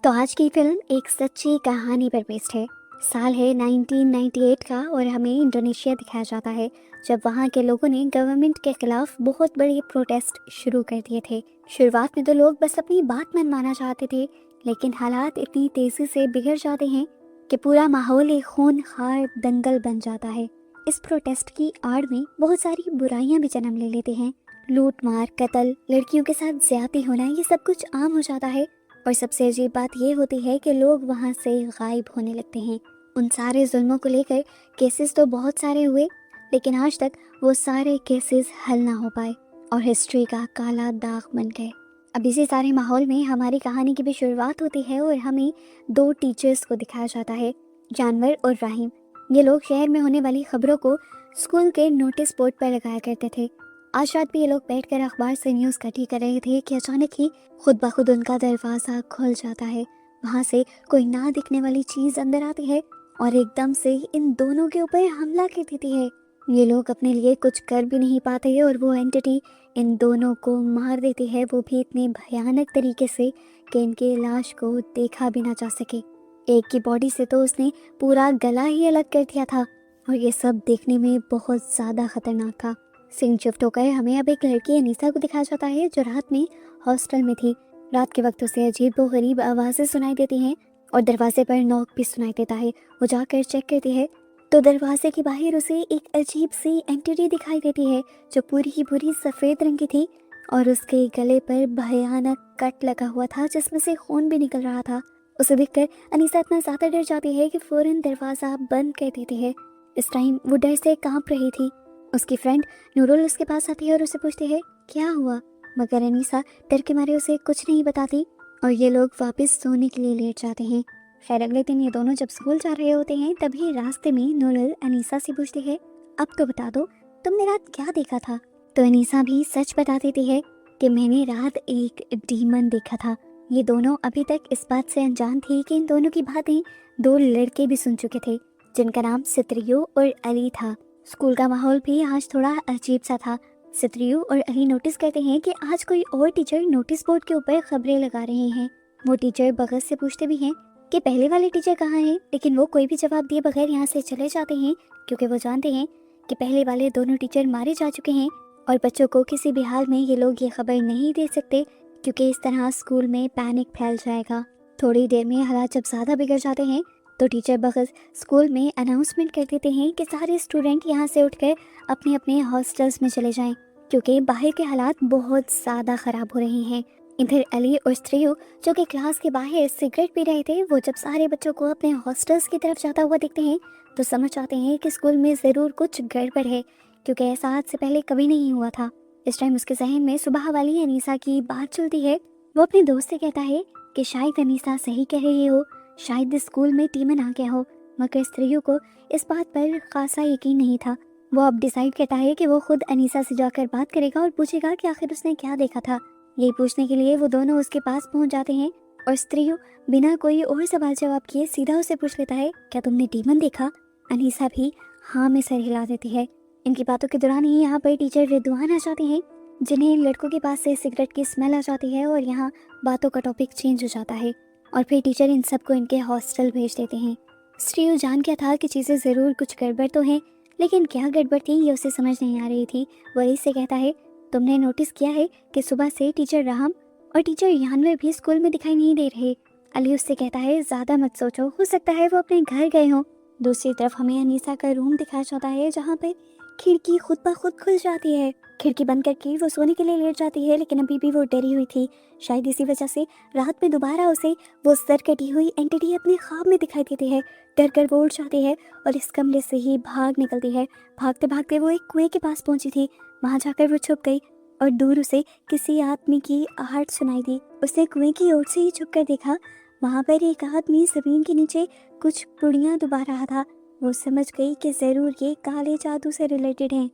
तो आज की फिल्म एक सच्ची कहानी पर बेस्ड है। साल है 1998 का और हमें इंडोनेशिया दिखाया जाता है जब वहाँ के लोगों ने गवर्नमेंट के खिलाफ बहुत बड़े प्रोटेस्ट शुरू कर दिए थे। शुरुआत में तो लोग बस अपनी बात मनवाना चाहते थे, लेकिन हालात इतनी तेजी से बिगड़ जाते हैं कि पूरा माहौल एक खूनखार दंगल बन जाता है। इस प्रोटेस्ट की आड़ में बहुत सारी बुराइयां भी जन्म ले लेते हैं। लूट मार, कत्ल, लड़कियों के साथ ज्यादती होना, ये सब कुछ आम हो जाता है। और सबसे अजीब बात यह होती है कि लोग वहाँ से गायब होने लगते हैं। उन सारे जुल्मों को लेकर केसेस तो बहुत सारे हुए, लेकिन आज तक वो सारे केसेस हल ना हो पाए और हिस्ट्री का काला दाग बन गए। अब इसी सारे माहौल में हमारी कहानी की भी शुरुआत होती है और हमें दो टीचर्स को दिखाया जाता है, जानवर और राहिम। ये लोग शहर में होने वाली खबरों को स्कूल के नोटिस बोर्ड पर लगाया करते थे। आज रात भी ये लोग बैठकर अखबार से न्यूज़ इकट्ठी कर रहे थे कि अचानक ही खुद ब खुद उनका दरवाज़ा खुल जाता है। वहाँ से कोई ना दिखने वाली चीज़ अंदर आती है और एकदम से इन दोनों के ऊपर हमला कर देती है। ये लोग अपने लिए कुछ कर भी नहीं पाते और वो एंटिटी इन दोनों को मार देती है, वो भी इतने भयानक तरीके से कि इनके लाश को देखा भी ना जा सके। एक की बॉडी से तो उसने पूरा गला ही अलग कर दिया था और ये सब देखने में बहुत ज़्यादा खतरनाक था। सीन शिफ्ट होकर हमें अब एक लड़की अनीसा को दिखाया जाता है जो रात में हॉस्टल में थी। रात के वक्त उसे अजीब व गरीब आवाज़ें सुनाई देती हैं और दरवाजे पर नॉक भी सुनाई देता है। वो जाकर चेक करती है तो दरवाजे के बाहर उसे एक अजीब सी एंटिटी दिखाई देती है जो पूरी की पूरी सफ़ेद रंग की थी और उसके गले पर भयानक कट लगा हुआ था जिसमें से खून भी निकल रहा था। उसे देखकर अनीसा इतना ज़्यादा डर जाती है कि फ़ौरन दरवाज़ा बंद कर देती है। इस टाइम वो डर से कांप रही थी। उसकी फ्रेंड नूरुल उसके पास आती है और उसे पूछती है क्या हुआ, मगर अनीसा डर के मारे उसे कुछ नहीं बताती और ये लोग वापस सोने के लिए लेट जाते हैं। खैर अगले दिन ये दोनों जब स्कूल जा रहे होते हैं तभी रास्ते में नूरुल अनीसा से पूछती है अब तो बता दो तुमने रात क्या देखा था। तो अनीसा भी सच बता देती है कि मैंने रात एक डीमन देखा था। ये दोनों अभी तक इस बात से अनजान थी कि इन दोनों की बातें दो लड़के भी सुन चुके थे जिनका नाम सितरियो और अली था। स्कूल का माहौल भी आज थोड़ा अजीब सा था। सितरियो और अली नोटिस करते हैं कि आज कोई और टीचर नोटिस बोर्ड के ऊपर खबरें लगा रहे हैं। वो टीचर बगस से पूछते भी हैं कि पहले वाले टीचर कहाँ हैं, लेकिन वो कोई भी जवाब दिए बगैर यहाँ से चले जाते हैं क्योंकि वो जानते हैं कि पहले वाले दोनों टीचर मारे जा चुके हैं और बच्चों को किसी भी हाल में ये लोग ये खबर नहीं दे सकते क्योंकि इस तरह स्कूल में पैनिक फैल जाएगा। थोड़ी देर में हालात जब ज़्यादा बिगड़ जाते हैं तो टीचर बगस स्कूल में अनाउंसमेंट कर देते हैं कि सारे स्टूडेंट यहाँ से उठकर अपने अपने हॉस्टल्स में चले जाएं क्योंकि बाहर के हालात बहुत ज़्यादा ख़राब हो रहे हैं। इधर अली और स्त्रियो जो कि क्लास के बाहर सिगरेट पी रहे थे, वो जब सारे बच्चों को अपने हॉस्टल्स की तरफ जाता हुआ देखते हैं तो समझ आते हैं कि स्कूल में ज़रूर कुछ गड़बड़ है क्योंकि ऐसा आज से पहले कभी नहीं हुआ था। इस टाइम उसके जहन में सुबह वाली अनीसा की बात चलती है। वो अपने दोस्त से कहता है कि शायद अनीसा सही कह रही हो, शायद इस स्कूल में डीमन आ गया हो, मगर स्त्रियों को इस बात पर खासा यकीन नहीं था। वो अब डिसाइड करता है कि वो खुद अनीसा से जाकर बात करेगा और पूछेगा कि आखिर उसने क्या देखा था। यही पूछने के लिए वो दोनों उसके पास पहुंच जाते हैं और स्त्रियों बिना कोई और सवाल जवाब किए सीधा उसे पूछ लेता है क्या तुमने डीमन देखा। अनीसा भी हाँ में सर हिला देती है। इनकी बातों के दौरान ही यहाँ पर टीचर रिदवान आ जाते हैं जिन्हें इन लड़कों के पास से सिगरेट की स्मेल आ जाती है और यहाँ बातों का टॉपिक चेंज हो जाता है और फिर टीचर इन सबको इनके हॉस्टल भेज देते हैं। स्त्रियों जान क्या था कि चीज़ें ज़रूर कुछ गड़बड़ तो हैं, लेकिन क्या गड़बड़ थी ये उसे समझ नहीं आ रही थी। वही से कहता है तुमने नोटिस किया है कि सुबह से टीचर राहम और टीचर यानवर भी स्कूल में दिखाई नहीं दे रहे। अली उससे कहता है ज़्यादा मत सोचो, हो सकता है वो अपने घर गए हों। दूसरी तरफ हमें अनीसा का रूम दिखाया जाता है जहाँ पर खिड़की खुद ब खुद खुल जाती है। खिड़की बंद करके वो सोने के लिए लेट जाती है, लेकिन अभी भी वो डरी हुई थी। शायद इसी वजह से रात में दोबारा उसे वो सर कटी हुई एंटिटी अपने ख्वाब में दिखाई देती है। डर कर वो उठ जाती है और इस कमरे से ही भाग निकलती है। भागते भागते वो एक कुएं के पास पहुंची थी। वहां जाकर वो छुप गई और दूर उसे किसी आदमी की आहट सुनाई दी। उसने कुएं की ओर से ही छुप कर देखा, वहां पर एक आदमी जमीन के नीचे कुछ पुड़ियां डुबा रहा था। वो समझ गई कि जरूर ये काले जादू से रिलेटेड है।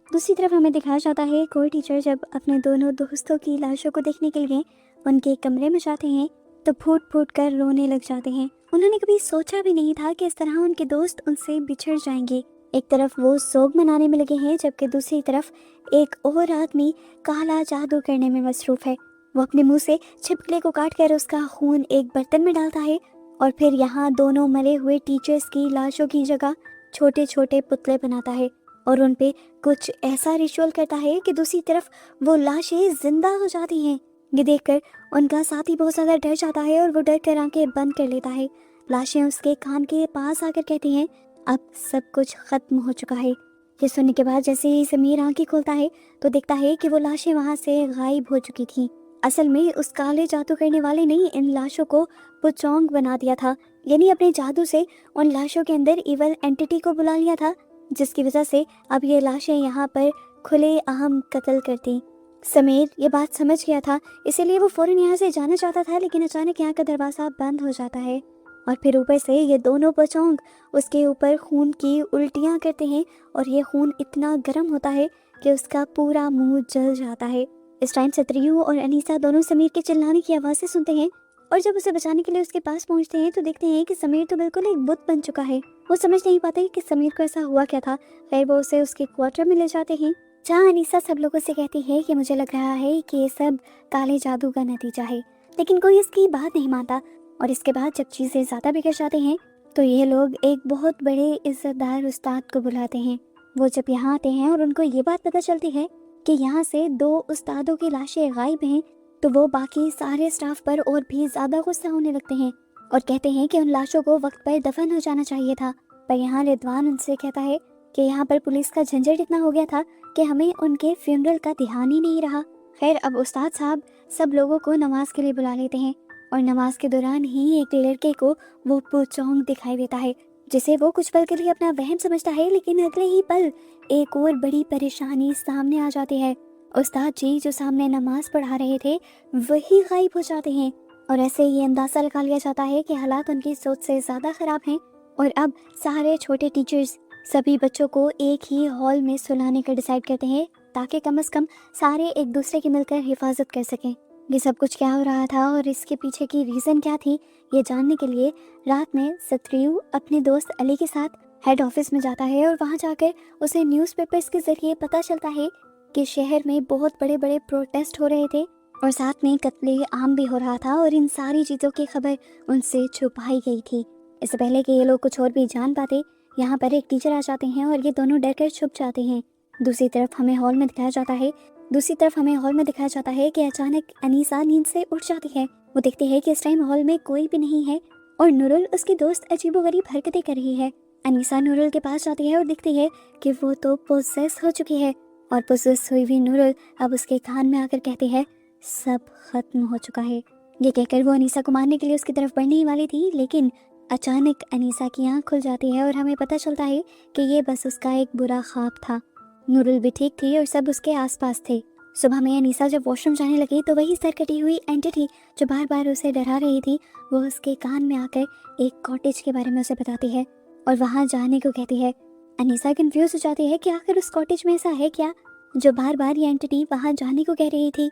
दूसरी तरफ हमें दिखाया जाता है कोई टीचर जब अपने दोनों दोस्तों की लाशों को देखने के लिए उनके कमरे में जाते हैं तो फूट फूट कर रोने लग जाते हैं। उन्होंने कभी सोचा भी नहीं था कि इस तरह उनके दोस्त उनसे बिछड़ जाएंगे। एक तरफ वो सोग मनाने में लगे हैं जबकि दूसरी तरफ एक और आदमी काला जादू करने में मसरूफ है। वो अपने मुंह से छिपकली को काट कर उसका खून एक बर्तन में डालता है और फिर यहाँ दोनों मरे हुए टीचर्स की लाशों की जगह छोटे छोटे पुतले बनाता है और उन पे कुछ ऐसा रिचुअल करता है कि दूसरी तरफ वो लाशें जिंदा हो जाती हैं। ये देखकर उनका साथी बहुत ज़्यादा डर जाता है और वो डर कर आंखें बंद कर लेता है। लाशें उसके कान के पास आकर कहती हैं, अब सब कुछ खत्म हो चुका है। ये सुनने के बाद जैसे ही समीर आंखें खोलता है तो देखता है कि वो लाशें वहाँ से गायब हो चुकी थी। असल में उस काले जादू करने वाले ने इन लाशों को पुचोंग बना दिया था, यानी अपने जादू से उन लाशों के अंदर इवल एंटिटी को बुला लिया था, जिसकी वजह से अब ये लाशें यहाँ पर खुले आम कत्ल करती। समीर ये बात समझ गया था, इसीलिए वो फौरन यहाँ से जाना चाहता था, लेकिन अचानक यहाँ का दरवाज़ा बंद हो जाता है और फिर ऊपर से ये दोनों पुचोंग उसके ऊपर खून की उल्टियाँ करते हैं और ये खून इतना गर्म होता है कि उसका पूरा मुंह जल जाता है। इस टाइम सत्रियू और अनीसा दोनों समीर के चिल्लाने की आवाज़ें सुनते हैं और जब उसे बचाने के लिए उसके पास पहुंचते हैं तो देखते हैं कि समीर तो बिल्कुल एक बुत बन चुका है। वो समझ नहीं पाते कि समीर को ऐसा हुआ क्या था। फिर वो उसे उसके क्वार्टर में ले जाते हैं, जहाँ अनीसा सब लोगों से कहती है कि मुझे लग रहा है कि ये सब काले जादू का नतीजा है, लेकिन कोई इसकी बात नहीं मानता। और इसके बाद जब चीज़ें ज़्यादा बिगड़ जाते हैं तो ये लोग एक बहुत बड़े इज्जतदार उस्ताद को बुलाते हैं। वो जब यहाँ आते हैं और उनको ये बात पता चलती है कि यहाँ से 2 उस्तादों की लाशें गायब हैं, तो वो बाकी सारे स्टाफ पर और भी ज़्यादा गुस्सा होने लगते हैं और कहते हैं कि उन लाशों को वक्त पर दफन हो जाना चाहिए था। पर यहाँ रिदवान उनसे कहता है कि यहाँ पर पुलिस का झंझट इतना हो गया था कि हमें उनके फ्यूनरल का ध्यान ही नहीं रहा। खैर, अब उस्ताद साहब सब लोगों को नमाज के लिए बुला लेते हैं और नमाज के दौरान ही एक लड़के को वो पुचोंग दिखाई देता है, जिसे वो कुछ पल के लिए अपना वहम समझता है, लेकिन अगले ही पल एक और बड़ी परेशानी सामने आ जाती है। उस्ताद जी जो सामने नमाज पढ़ा रहे थे वही गायब हो जाते हैं और ऐसे ये अंदाज़ा लगा लिया जाता है कि हालात उनकी सोच से ज़्यादा ख़राब हैं और अब सारे छोटे टीचर्स सभी बच्चों को एक ही हॉल में सुलाने का डिसाइड करते हैं, ताकि कम से कम सारे एक दूसरे की मिलकर हिफाजत कर सकें। ये सब कुछ क्या हो रहा था और इसके पीछे की रीज़न क्या थी, ये जानने के लिए रात में सत्रियू अपने दोस्त अली के साथ हेड ऑफिस में जाता है और वहाँ जाकर उसे न्यूज़पेपर्स के ज़रिए पता चलता है कि शहर में बहुत बड़े बड़े प्रोटेस्ट हो रहे थे और साथ में कत्ले आम भी हो रहा था और इन सारी चीज़ों की खबर उनसे छुपाई गई थी। इससे पहले कि ये लोग कुछ और भी जान पाते, यहाँ पर एक टीचर आ जाते हैं और ये दोनों डर कर छुप जाते हैं। दूसरी तरफ हमें हॉल में दिखाया जाता है कि अचानक अनीसा नींद से उठ जाती है। वो देखती है कि इस टाइम हॉल में कोई भी नहीं है और नूरुल उसकी दोस्त अजीबोगरीब हरकतें कर रही है। अनीसा नूरुल के पास जाती है और देखती है कि वो तो पोसेस हो चुकी है और पोसेस हुई हुई नूरुल अब उसके कान में आकर कहती है, सब खत्म हो चुका है। ये कहकर वो अनीसा को मारने के लिए उसकी तरफ बढ़ने ही वाली थी, लेकिन अचानक अनीसा की आँख खुल जाती है और हमें पता चलता है कि ये बस उसका एक बुरा ख्वाब था। नूरुल भी ठीक थी और सब उसके आसपास थे। सुबह में अनीसा जब वॉशरूम जाने लगी तो वही सरकटी हुई एंटिटी जो बार बार उसे डरा रही थी, वो उसके कान में आकर एक कॉटेज के बारे में उसे बताती है और वहाँ जाने को कहती है। अनीसा कंफ्यूज हो जाती है कि आखिर उस कॉटेज में ऐसा है क्या जो बार बार ये एंटिटी वहाँ जाने को कह रही थी।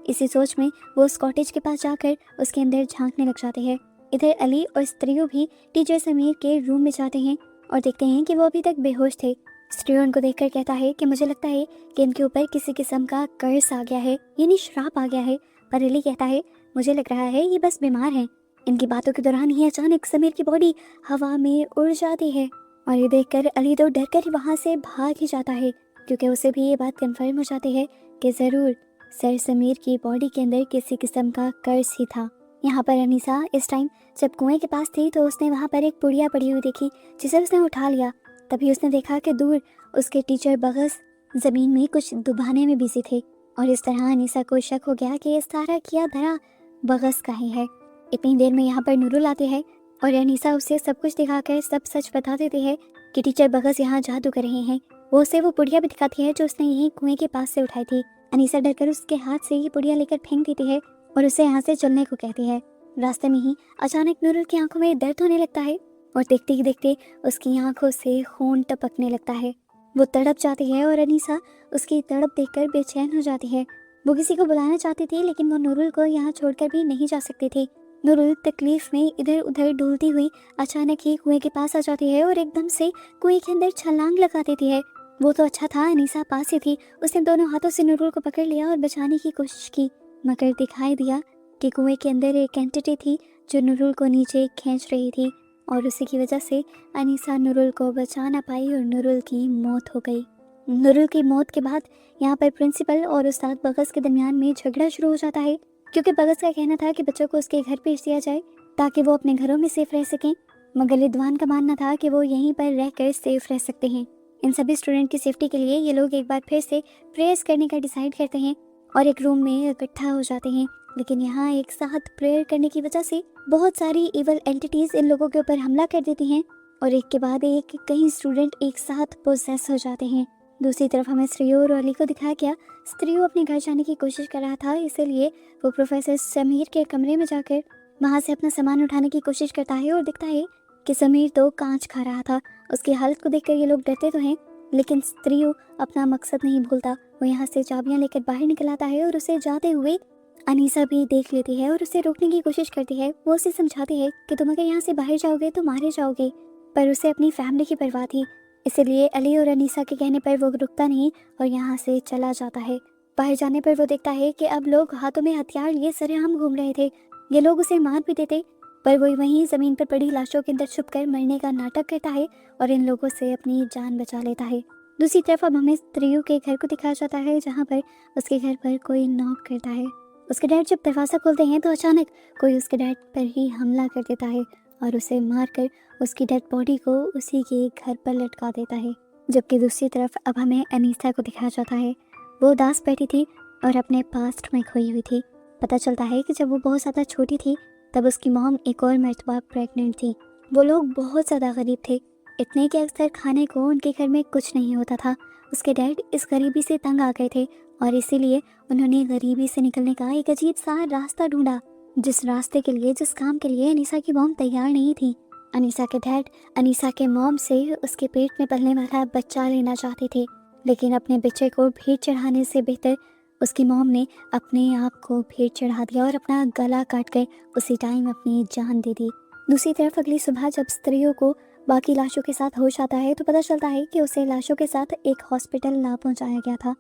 इसी सोच में वो उस कॉटेज के पास जाकर उसके अंदर झांकने लग जाते हैं। इधर अली और स्त्रियों भी टीचर समीर के रूम में जाते हैं और देखते हैं कि वो अभी तक बेहोश थे। स्त्रियों उनको देखकर कहता है कि मुझे लगता है कि इनके ऊपर किसी किस्म का कर्ज आ गया है, यानी श्राप आ गया है। पर अली कहता है मुझे लग रहा है ये बस बीमार हैं। इनकी बातों के दौरान ही अचानक समीर की बॉडी हवा में उड़ जाती है और ये देखकर अली तो डर कर वहाँ से भाग ही जाता है, क्योंकि उसे भी ये बात कन्फर्म हो जाती है कि ज़रूर सर समीर की बॉडी के अंदर किसी किस्म का कर्ज ही था। यहाँ पर अनीसा इस टाइम जब कुएं के पास थी तो उसने वहाँ पर एक पुड़िया पड़ी हुई देखी, जिसे उसने उठा लिया। तभी उसने देखा कि दूर उसके टीचर बगस ज़मीन में कुछ दुबाने में बिजी थे और इस तरह अनीसा को शक हो गया कि ये सारा किया धरा बगस का ही है। इतनी देर में यहाँ पर नूरुल आते हैं और अनीसा उसे सब कुछ दिखाकर सब सच बता देती है कि टीचर बगस यहाँ जादू कर रहे हैं। वो उसे वो पुड़िया भी दिखाती है जो उसने यहीं कुएं के पास से उठाई थी। अनीसा डरकर उसके हाथ से ये पुड़िया लेकर फेंक देती है और उसे यहाँ से चलने को कहती है। रास्ते में ही अचानक नूरुल की आंखों में दर्द होने लगता है और देखते ही देखते उसकी आंखों से खून टपकने लगता है। वो तड़प जाती है और अनीसा उसकी तड़प देखकर बेचैन हो जाती है। वो किसी को बुलाना चाहती थी, लेकिन वो नूरुल को यहाँ छोड़कर भी नहीं जा सकती थी। नूरुल तकलीफ में इधर उधर डूलती हुई अचानक ही कुएं के पास आ जाती है और एकदम से कुएं के अंदर छलांग लगा देती है वो तो अच्छा था, अनीसा पास ही थी। उसने दोनों हाथों से नूरुल को पकड़ लिया और बचाने की कोशिश की, मगर दिखाई दिया कि कुएं के अंदर एक एंटिटी थी जो नूरुल को नीचे खींच रही थी, और उसी की वजह से अनीसा नूरुल को बचा ना पाई और नूरुल की मौत हो गई। नूरुल की मौत के बाद यहाँ पर प्रिंसिपल और उस्ताद बगस के दरमियान में झगड़ा शुरू हो जाता है, क्योंकि बगस का कहना था कि बच्चों को उसके घर भेज दिया जाए ताकि वो अपने घरों में सेफ रह सकें, मगर रिदवान का मानना था कि वो यहीं पर रहकर सेफ रह सकते हैं। इन सभी स्टूडेंट की सेफ्टी के लिए ये लोग एक बार फिर से प्रेयर्स करने का डिसाइड करते हैं और एक रूम में इकट्ठा हो जाते हैं। लेकिन यहाँ एक साथ प्रेयर करने की वजह से बहुत सारी इवल एंटिटीज इन लोगों के ऊपर हमला कर देती हैं और एक के बाद एक कई स्टूडेंट एक साथ पोसेस हो जाते हैं। दूसरी तरफ हमें स्त्रियों और अली को दिखाया गया। स्त्रियों अपने घर जाने की कोशिश कर रहा था, इसीलिए वो प्रोफेसर समीर के कमरे में जाकर वहाँ से अपना सामान उठाने की कोशिश करता है और दिखता है कि समीर तो कांच खा रहा था। उसकी हालत को देखकर ये लोग डरते तो हैं, लेकिन स्त्रियों अपना मकसद नहीं भूलता। वो यहाँ से चाबियाँ लेकर बाहर निकल आता है और उसे जाते हुए अनीसा भी देख लेती है और उसे रोकने की कोशिश करती है। वो उसे समझाती है कि तुम अगर यहाँ से बाहर जाओगे तो मारे जाओगे, पर उसे अपनी फैमिली की परवाह थी, इसलिए अली और अनीसा के कहने पर वो रुकता नहीं और यहाँ से चला जाता है। बाहर जाने पर वो देखता है कि अब लोग हाथों में हथियार लिए सरेआम घूम रहे थे। ये लोग उसे मार भी देते, पर वो वहीं ज़मीन पर पड़ी लाशों के अंदर छुपकर मरने का नाटक करता है और इन लोगों से अपनी जान बचा लेता है। दूसरी तरफ अब हमें स्त्रियों के घर को दिखाया जाता है, जहाँ पर उसके घर पर कोई नॉक करता है। उसके डैड जब दरवाज़ा खोलते हैं तो अचानक कोई उसके डैड पर ही हमला कर देता है और उसे मारकर उसकी डेड बॉडी को उसी के घर पर लटका देता है। जबकि दूसरी तरफ अब हमें अनीसा को दिखाया जाता है। वो उदास बैठी थी और अपने पास्ट में खोई हुई थी। पता चलता है कि जब वो बहुत ज़्यादा छोटी थी तब उसकी मॉम एक और मर्तबा प्रेग्नेंट थी। वो लोग बहुत ज़्यादा गरीब थे, इतने कि अक्सर खाने को उनके घर में कुछ नहीं होता था। उसके डैड इस गरीबी से तंग आ गए थे और इसीलिए उन्होंने गरीबी से निकलने का एक अजीब सा रास्ता ढूंढा, जिस रास्ते के लिए, जिस काम के लिए अनीसा की मॉम तैयार नहीं थी। अनीसा के डैड अनीसा के मॉम से उसके पेट में पलने वाला बच्चा लेना चाहते थे, लेकिन अपने बच्चे को भेंट चढ़ाने से बेहतर उसकी मॉम ने अपने आप को भेंट चढ़ा दिया और अपना गला काट कर उसी टाइम अपनी जान दे दी। दूसरी तरफ अगली सुबह जब स्त्रियों को बाकी लाशों के साथ होश आता है तो पता चलता है कि उसे लाशों के साथ एक हॉस्पिटल ना पहुंचाया गया था।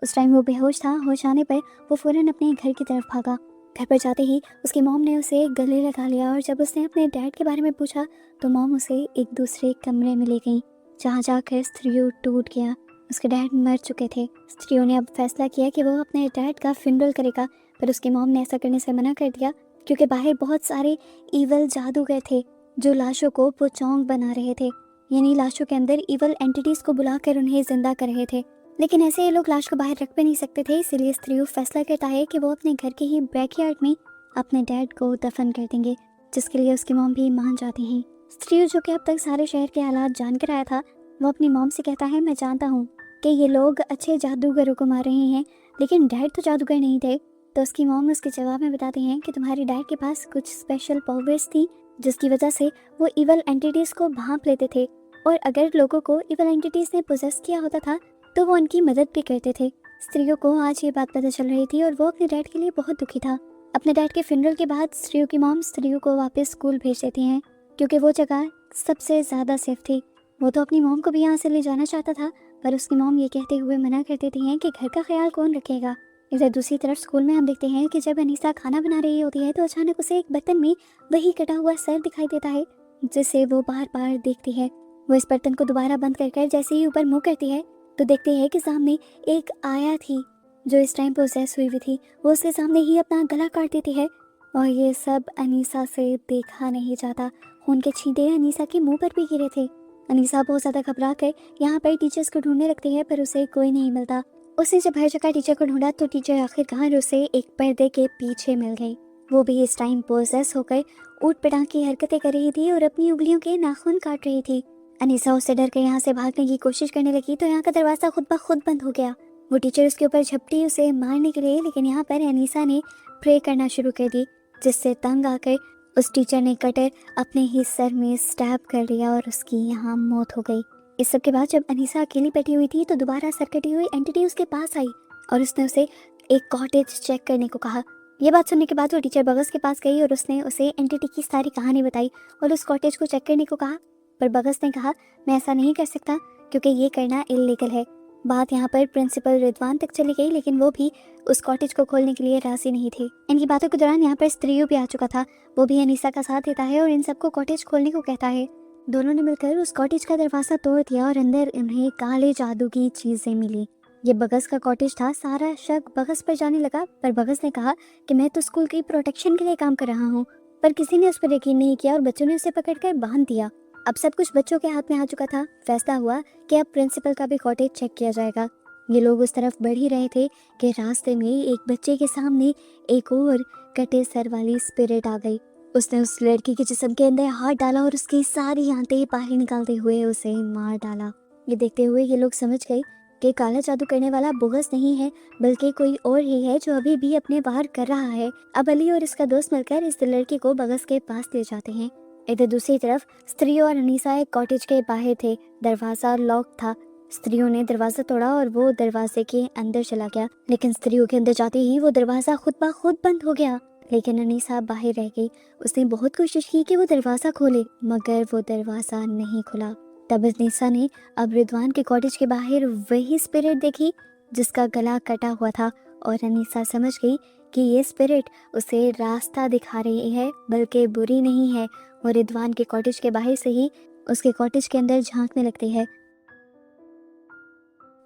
उस टाइम वो बेहोश था। होश आने पर वो फ़ौरन अपने घर की तरफ भागा। घर पर जाते ही उसकी मॉम ने उसे गले लगा लिया और जब उसने अपने डैड के बारे में पूछा तो मॉम उसे एक दूसरे कमरे में ले गई, जहाँ जाकर स्त्रियों टूट गया। उसके डैड मर चुके थे। स्त्रियों ने अब फैसला किया कि वो अपने डैड का फिनरल करेगा, पर उसकी मॉम ने ऐसा करने से मना कर दिया क्योंकि बाहर बहुत सारे ईवल जादूगर थे जो लाशों को पोचोंग बना रहे थे, यानी लाशों के अंदर ईवल एंटिटीज़ को बुलाकर उन्हें जिंदा कर रहे थे। लेकिन ऐसे ये लोग लाश को बाहर रख भी नहीं सकते थे, इसलिए स्त्रियों फैसला करता है कि वो अपने घर के ही बैकयार्ड में अपने डैड को दफन कर देंगे, जिसके लिए उसकी मॉम भी मान जाती हैं। स्त्रियों, जो कि अब तक सारे शहर के हालात जान कर आया था, वो अपनी मॉम से कहता है, मैं जानता हूँ कि ये लोग अच्छे जादूगरों को मार रहे हैं, लेकिन डैड तो जादूगर नहीं थे। तो उसकी मॉम उसके जवाब में बताती हैं कि तुम्हारे डैड के पास कुछ स्पेशल पावर्स थी, जिसकी वजह से वो इवल एंटिटीज़ को भांप लेते थे, और अगर लोगों को इवल एंटिटीज़ ने पोजेस किया होता था तो वो उनकी मदद भी करते थे। स्त्रियों को आज ये बात पता चल रही थी और वो अपने डैड के लिए बहुत दुखी था। अपने डैड के फिनरल के बाद स्त्रियों की मॉम स्त्रियों को वापस स्कूल भेज देती हैं, क्योंकि वो जगह सबसे ज़्यादा सेफ थी। वो तो अपनी मॉम को भी यहाँ से ले जाना चाहता था, पर उसकी मॉम ये कहते हुए मना कर देती हैं कि घर का ख्याल कौन रखेगा। इधर दूसरी तरफ स्कूल में हम देखते हैं कि जब अनीसा खाना बना रही होती है तो अचानक उसे एक बर्तन में वही कटा हुआ सर दिखाई देता है, जिसे वो बार बार देखती है। वो इस बर्तन को दोबारा बंद कर जैसे ही ऊपर मुँह करती है तो देखते हैं कि सामने एक आया थी जो इस टाइम पोसेस हुई थी। वो उसके सामने ही अपना गला काट देती है और ये सब अनीसा से देखा नहीं जाता। खून के छींटे अनीसा के मुंह पर भी गिरे थे। अनीसा बहुत ज़्यादा घबरा कर यहाँ पर टीचर्स को ढूंढने लगती है, पर उसे कोई नहीं मिलता। उसने जब हर जगह टीचर को ढूंढा तो टीचर आखिरकार उसे एक पर्दे के पीछे मिल गई। वो भी इस टाइम पोसेस होकर ऊट पटांग की हरकतें कर रही थी और अपनी उंगलियों के नाखून काट रही थी। अनीसा उससे डर कर यहाँ से भागने की कोशिश करने लगी तो यहाँ का दरवाज़ा खुद ब खुद बंद हो गया। वो टीचर उसके ऊपर झपटी उसे मारने के लिए, लेकिन यहाँ पर अनीसा ने प्रे करना शुरू कर दी, जिससे तंग आकर उस टीचर ने कटर अपने ही सर में स्टैब कर लिया और उसकी यहाँ मौत हो गई। इस सब के बाद जब अनीसा अकेली बैठी हुई थी तो दोबारा सरकटी हुई एंटिटी उसके पास आई और उसने उसे एक कॉटेज चेक करने को कहा। ये बात सुनने के बाद वो टीचर बगस के पास गई और उसने उसे एंटिटी की सारी कहानी बताई और उस कॉटेज को चेक करने को कहा। पर बगस ने कहा, मैं ऐसा नहीं कर सकता क्योंकि ये करना इल्लीगल है। बात यहाँ पर प्रिंसिपल रिदवान तक चली गई, लेकिन वो भी उस कॉटेज को खोलने के लिए राजी नहीं थे। इनकी बातों के दौरान यहाँ पर स्त्रियों भी आ चुका था। वो भी अनीसा का साथ देता है और इन सबको कॉटेज खोलने को कहता है। दोनों ने मिलकर उस कॉटेज का दरवाज़ा तोड़ दिया और अंदर उन्हें काले जादू की चीज़ें मिली। ये बगस का कॉटेज था। सारा शक बगस पर जाने लगा, पर बगस ने कहा कि मैं तो स्कूल की प्रोटेक्शन के लिए काम कर रहा हूँ। पर किसी ने उस पर यकीन नहीं किया और बच्चों ने उसे पकड़कर बांध दिया। अब सब कुछ बच्चों के हाथ में आ चुका था। फैसला हुआ कि अब प्रिंसिपल का भी कॉटेज चेक किया जाएगा। ये लोग उस तरफ बढ़ ही रहे थे कि रास्ते में एक बच्चे के सामने एक और कटे सर वाली स्पिरिट आ गई। उसने उस लड़की के जिस्म के अंदर हाथ डाला और उसकी सारी आंतें बाहर निकालते हुए उसे मार डाला। ये देखते हुए ये लोग समझ गए कि काला जादू करने वाला बोगस नहीं है, बल्कि कोई और ही है जो अभी भी अपने बाहर कर रहा है। अब अली और इसका दोस्त मिलकर इस लड़की को बगस के पास ले जाते हैं। इधर दूसरी तरफ स्त्रियों और अनीसा एक कॉटेज के बाहर थे। दरवाजा लॉक था। स्त्रियों ने दरवाजा तोड़ा और वो दरवाजे के अंदर चला गया, लेकिन स्त्रियों के अंदर जाते ही वो दरवाजा खुद ब खुद बंद हो गया। लेकिन अनीसा बाहर रह गई। उसने बहुत कोशिश की कि वो दरवाजा खोले, मगर वो दरवाजा नहीं खुला। तब अनीसा ने अब रिदवान के कॉटेज के बाहर वही स्पिरिट देखी जिसका गला कटा हुआ था, और अनीसा समझ गई कि ये स्पिरिट उसे रास्ता दिखा रही है, बल्कि बुरी नहीं है। वो रिदवान के कॉटेज के बाहर से ही उसके कॉटेज के अंदर झांकने लगती है।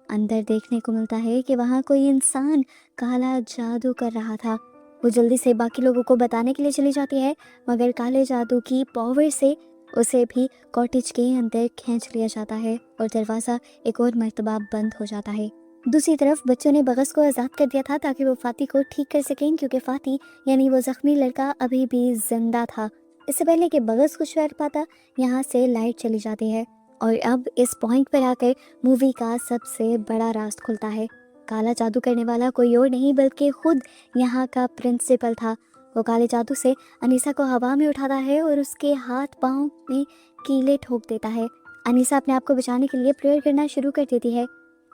अंदर देखने को मिलता है कि वहाँ कोई इंसान काला जादू कर रहा था। वो जल्दी से बाकी लोगों को बताने के लिए चली जाती है, मगर काले जादू की पावर से उसे भी कॉटेज के अंदर खींच लिया जाता है और दरवाज़ा एक और मर्तबा बंद हो जाता है। दूसरी तरफ बच्चों ने बगस को आज़ाद कर दिया था ताकि वो फाती को ठीक कर सकें, क्योंकि फाती यानी वो जख्मी लड़का अभी भी जिंदा था। इससे पहले कि बगस कुछ कर पाता, यहाँ से लाइट चली जाती है और अब इस पॉइंट पर आकर मूवी का सबसे बड़ा राज खुलता है। काला जादू करने वाला कोई और नहीं बल्कि खुद यहाँ का प्रिंसिपल था। वो काले जादू से अनीसा को हवा में उठाता है और उसके हाथ पाँव में कीले ठोक देता है। अनीसा अपने आप को बचाने के लिए प्रेयर करना शुरू कर देती है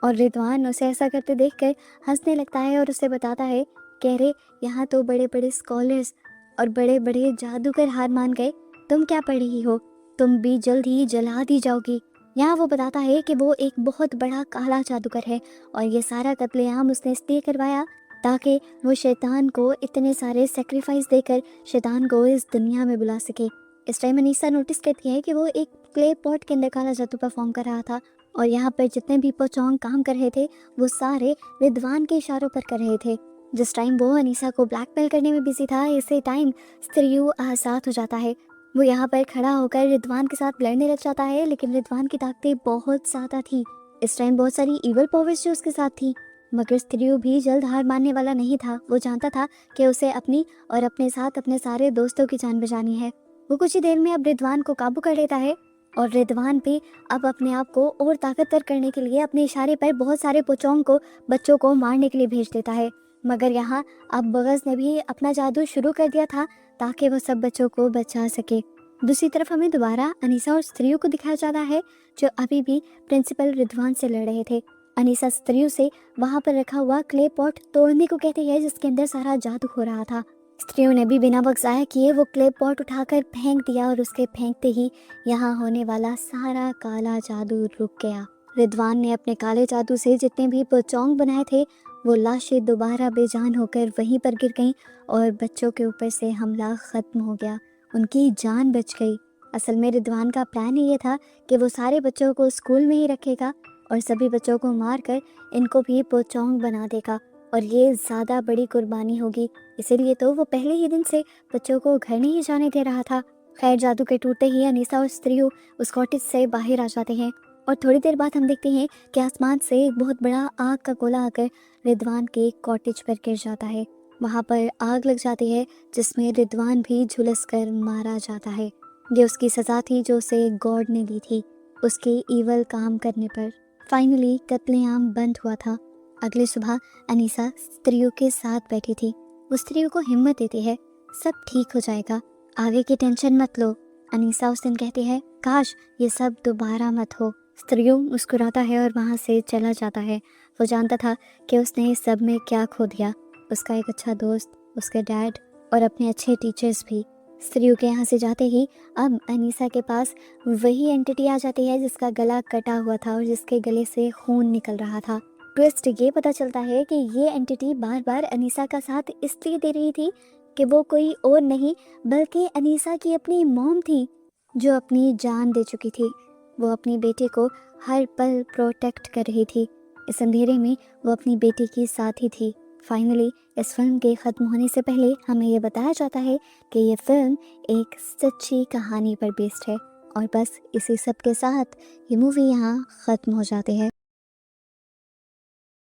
और रिदवान उसे ऐसा करते देखकर हंसने लगता है और उसे बताता है, कह रहे यहाँ तो बड़े बड़े स्कॉलर्स और बड़े बड़े जादूगर हार मान गए, तुम क्या पढ़ रही हो, तुम भी जल्द ही जला दी जाओगी। यहाँ वो बताता है कि वो एक बहुत बड़ा काला जादूगर है और ये सारा कत्लेआम उसने इसलिए करवाया ताकि वो शैतान को इतने सारे सेक्रीफाइस देकर शैतान को इस दुनिया में बुला सके। इस टाइम अनीसा नोटिस करती है कि वो एक क्ले पॉट के अंदर काला जादू परफॉर्म कर रहा था और यहाँ पर जितने भी पोचोंग काम कर रहे थे वो सारे रिदवान के इशारों पर कर रहे थे। जिस टाइम वो अनीसा को ब्लैकमेल करने में बिजी था, इसी टाइम स्त्रियों आज़ाद हो जाता है। वो यहाँ पर खड़ा होकर रिदवान के साथ लड़ने लग जाता है, लेकिन रिदवान की ताकतें बहुत ज़्यादा थी। इस टाइम बहुत सारी इवल पावर्स जो उसके साथ थी, मगर स्त्रियों भी जल्द हार मानने वाला नहीं था। वो जानता था कि उसे अपनी और अपने साथ अपने सारे दोस्तों की जान बचानी है। वो कुछ ही देर में अब रिदवान को काबू कर लेता है और रिदवान भी अब अपने आप को और ताकतवर करने के लिए अपने इशारे पर बहुत सारे पोचोंग को बच्चों को मारने के लिए भेज देता है। मगर यहाँ अब बगस ने भी अपना जादू शुरू कर दिया था ताकि वो सब बच्चों को बचा सके। दूसरी तरफ हमें दोबारा अनीसा और स्त्रियों को दिखाया जाता है जो अभी भी प्रिंसिपल रिदवान से लड़ रहे थे। अनीसा स्त्रियों से वहाँ पर रखा हुआ क्ले पॉट तोड़ने को कहती है जिसके अंदर सारा जादू हो रहा था। स्त्रियों ने भी बिना वक्त ज़ाया किए वो क्ले पॉट उठाकर फेंक दिया और उसके फेंकते ही यहाँ होने वाला सारा काला जादू रुक गया। रिदवान ने अपने काले जादू से जितने भी पोचोंग बनाए थे वो लाशें दोबारा बेजान होकर वहीं पर गिर गईं और बच्चों के ऊपर से हमला ख़त्म हो गया। उनकी जान बच गई। असल में रिदवान का प्लान ये था कि वो सारे बच्चों को स्कूल में ही रखेगा और सभी बच्चों को मारकर इनको भी पोचोंग बना देगा और ये ज़्यादा बड़ी कुर्बानी होगी। इसीलिए तो वो पहले ही दिन से बच्चों को घर नहीं जाने दे रहा था। खैर जादू के टूटते ही अनीसा और स्त्रियों उस कॉटेज से बाहर आ जाते हैं और थोड़ी देर बाद हम देखते हैं कि आसमान से एक बहुत बड़ा आग का गोला आकर रिदवान के कॉटेज पर गिर जाता है। वहाँ पर आग लग जाती है जिसमें रिदवान भी झुलस कर मारा जाता है। ये उसकी सज़ा थी जो उसे गॉड ने दी थी उसके ईवल काम करने पर। फाइनली कत्लेआम बंद हुआ था। अगली सुबह अनीसा स्त्रियों के साथ बैठी थी। वो स्त्रियों को हिम्मत देती है, सब ठीक हो जाएगा, आगे की टेंशन मत लो। अनीसा उस दिन कहती है, काश ये सब दोबारा मत हो। स्त्रियों मुस्कुराता है और वहाँ से चला जाता है। वो जानता था कि उसने इस सब में क्या खो दिया, उसका एक अच्छा दोस्त, उसके डैड और अपने अच्छे टीचर्स भी। स्त्रियों के यहाँ से जाते ही अब अनीसा के पास वही एंटिटी आ जाती है जिसका गला कटा हुआ था और जिसके गले से खून निकल रहा था। ट्विस्ट ये पता चलता है कि ये एंटिटी बार बार अनीसा का साथ इसलिए दे रही थी कि वो कोई और नहीं बल्कि अनीसा की अपनी मॉम थी, जो अपनी जान दे चुकी थी। वो अपनी बेटी को हर पल प्रोटेक्ट कर रही थी। इस अंधेरे में वो अपनी बेटी की साथी थी। फाइनली इस फिल्म के ख़त्म होने से पहले हमें ये बताया जाता है कि ये फिल्म एक सच्ची कहानी पर बेस्ड है। और बस इसी सब के साथ ये मूवी यहाँ ख़त्म हो जाती है।